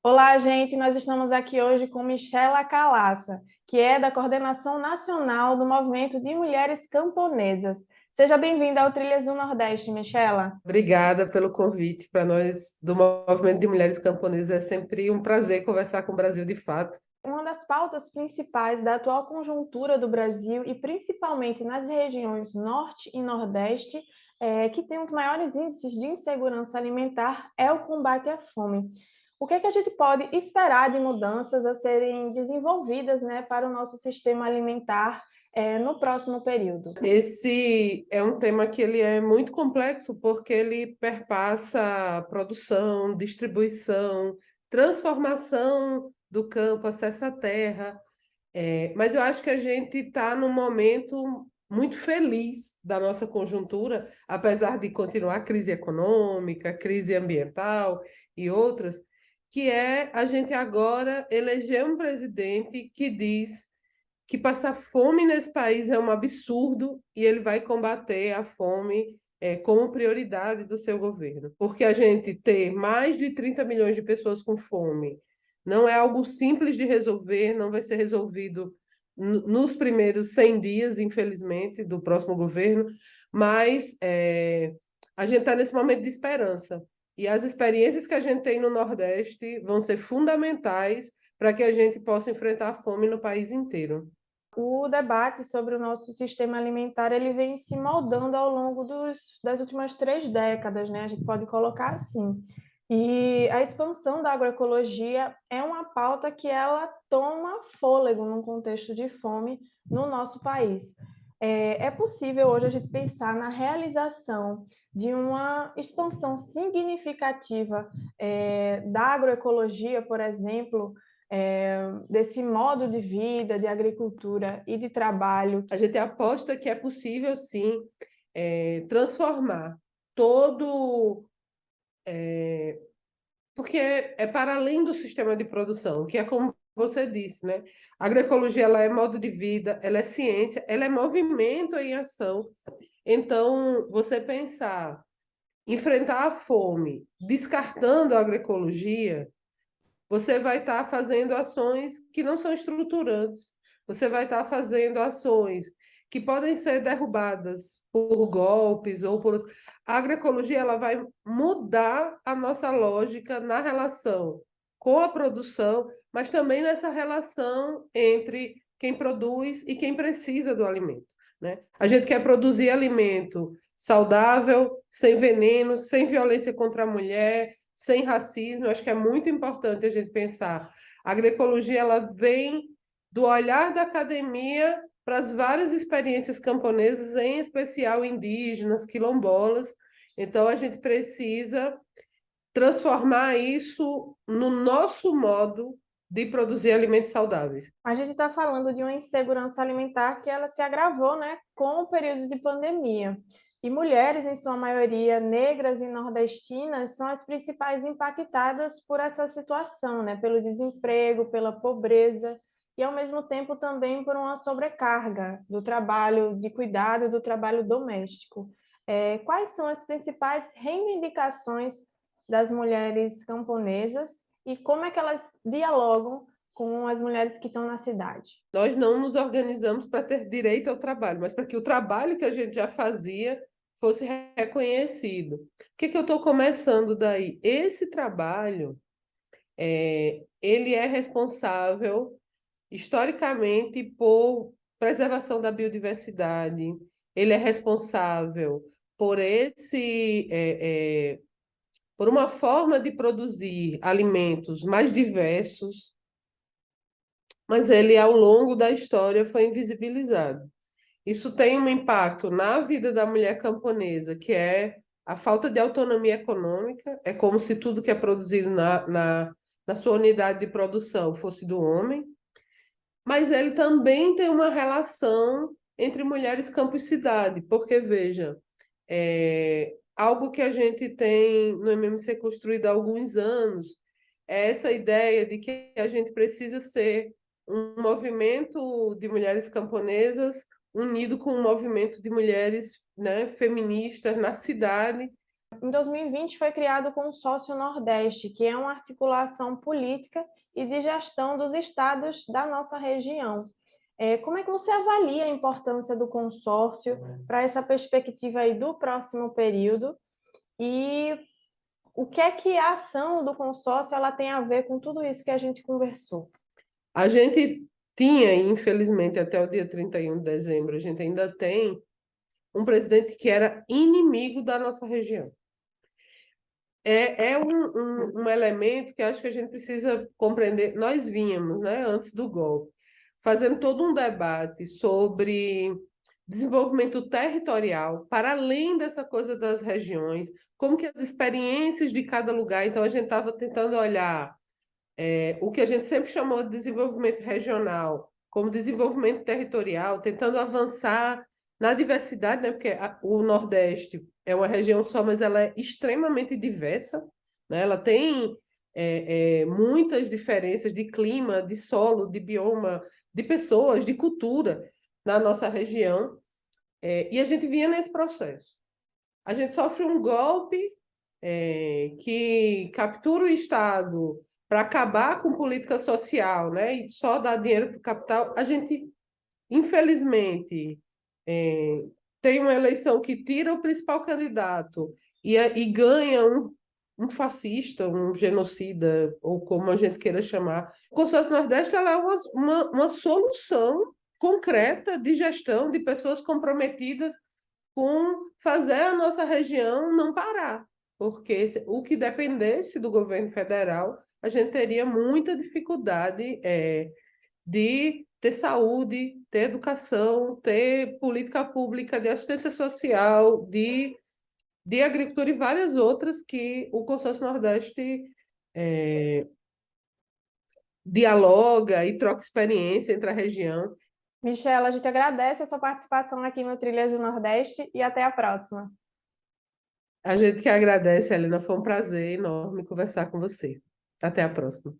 Olá, gente. Nós estamos aqui hoje com Michela Calaça, que é da Coordenação Nacional do Movimento de Mulheres Camponesas. Seja bem-vinda ao Trilhas do Nordeste, Michela. Obrigada pelo convite. Para nós, do Movimento de Mulheres Camponesas, é sempre um prazer conversar com o Brasil de fato. Uma das pautas principais da atual conjuntura do Brasil e principalmente nas regiões Norte e Nordeste, que tem os maiores índices de insegurança alimentar, é o combate à fome. O que é que a gente pode esperar de mudanças a serem desenvolvidas, né, para o nosso sistema alimentar, no próximo período? Esse é um tema que ele é muito complexo porque ele perpassa produção, distribuição, transformação do campo, acesso à terra. Mas eu acho que a gente está num momento muito feliz da nossa conjuntura, apesar de continuar a crise econômica, crise ambiental e outras, que é a gente agora eleger um presidente que diz que passar fome nesse país é um absurdo e ele vai combater a fome como prioridade do seu governo. Porque a gente ter mais de 30 milhões de pessoas com fome não é algo simples de resolver, não vai ser resolvido nos primeiros 100 dias, infelizmente, do próximo governo, mas a gente está nesse momento de esperança. E as experiências que a gente tem no Nordeste vão ser fundamentais para que a gente possa enfrentar a fome no país inteiro. O debate sobre o nosso sistema alimentar ele vem se moldando ao longo das últimas 3 décadas, né? A gente pode colocar assim. E a expansão da agroecologia é uma pauta que ela toma fôlego num contexto de fome no nosso país. É possível hoje a gente pensar na realização de uma expansão significativa da agroecologia, por exemplo, desse modo de vida, de agricultura e de trabalho. A gente aposta que é possível, sim, transformar todo. Porque é para além do sistema de produção, que é como você disse, né? A agroecologia ela é modo de vida, ela é ciência, ela é movimento em ação. Então, você pensar, enfrentar a fome, descartando a agroecologia, você vai estar fazendo ações que não são estruturantes. Você vai estar fazendo ações que podem ser derrubadas por golpes ou por. A agroecologia ela vai mudar a nossa lógica na relação com a produção, mas também nessa relação entre quem produz e quem precisa do alimento, né? A gente quer produzir alimento saudável, sem veneno, sem violência contra a mulher, sem racismo. Eu acho que é muito importante a gente pensar. A agroecologia ela vem do olhar da academia para as várias experiências camponesas, em especial indígenas, quilombolas. Então, a gente precisa transformar isso no nosso modo de produzir alimentos saudáveis. A gente está falando de uma insegurança alimentar que ela se agravou, né, com o período de pandemia. E mulheres, em sua maioria negras e nordestinas, são as principais impactadas por essa situação, né, pelo desemprego, pela pobreza e, ao mesmo tempo, também por uma sobrecarga do trabalho de cuidado e do trabalho doméstico. Quais são as principais reivindicações das mulheres camponesas e como é que elas dialogam com as mulheres que estão na cidade? Nós não nos organizamos para ter direito ao trabalho, mas para que o trabalho que a gente já fazia fosse reconhecido. O que que eu estou começando daí? Esse trabalho, ele é responsável historicamente por preservação da biodiversidade, ele é responsável por por uma forma de produzir alimentos mais diversos, mas ele, ao longo da história, foi invisibilizado. Isso tem um impacto na vida da mulher camponesa, que é a falta de autonomia econômica, é como se tudo que é produzido na sua unidade de produção fosse do homem, mas ele também tem uma relação entre mulheres campo e cidade, porque, veja, algo que a gente tem no MMC construído há alguns anos é essa ideia de que a gente precisa ser um movimento de mulheres camponesas unido com um movimento de mulheres, né, feministas na cidade, Em 2020 foi criado o Consórcio Nordeste, que é uma articulação política e de gestão dos estados da nossa região. Como é que você avalia a importância do consórcio para essa perspectiva aí do próximo período? E o que é que a ação do consórcio ela tem a ver com tudo isso que a gente conversou? A gente tinha, infelizmente, até o dia 31 de dezembro, a gente ainda tem um presidente que era inimigo da nossa região. É um elemento que acho que a gente precisa compreender. Nós vínhamos, né, antes do golpe, fazendo todo um debate sobre desenvolvimento territorial, para além dessa coisa das regiões, como que as experiências de cada lugar. Então, a gente estava tentando olhar o que a gente sempre chamou de desenvolvimento regional, como desenvolvimento territorial, tentando avançar na diversidade, né? Porque o Nordeste é uma região só, mas ela é extremamente diversa, né? Ela tem muitas diferenças de clima, de solo, de bioma, de pessoas, de cultura na nossa região. E a gente vinha nesse processo. A gente sofre um golpe que captura o Estado para acabar com política social, né, e só dar dinheiro para o capital. A gente, infelizmente, tem uma eleição que tira o principal candidato e ganha um fascista, um genocida, ou como a gente queira chamar. O Consórcio Nordeste ela é uma solução concreta de gestão de pessoas comprometidas com fazer a nossa região não parar, porque o que dependesse do governo federal, a gente teria muita dificuldade de ter saúde, ter educação, ter política pública de assistência social, de agricultura e várias outras que o Consórcio Nordeste dialoga e troca experiência entre a região. Michela, a gente agradece a sua participação aqui no Trilhas do Nordeste e até a próxima. A gente que agradece, Helena, foi um prazer enorme conversar com você. Até a próxima.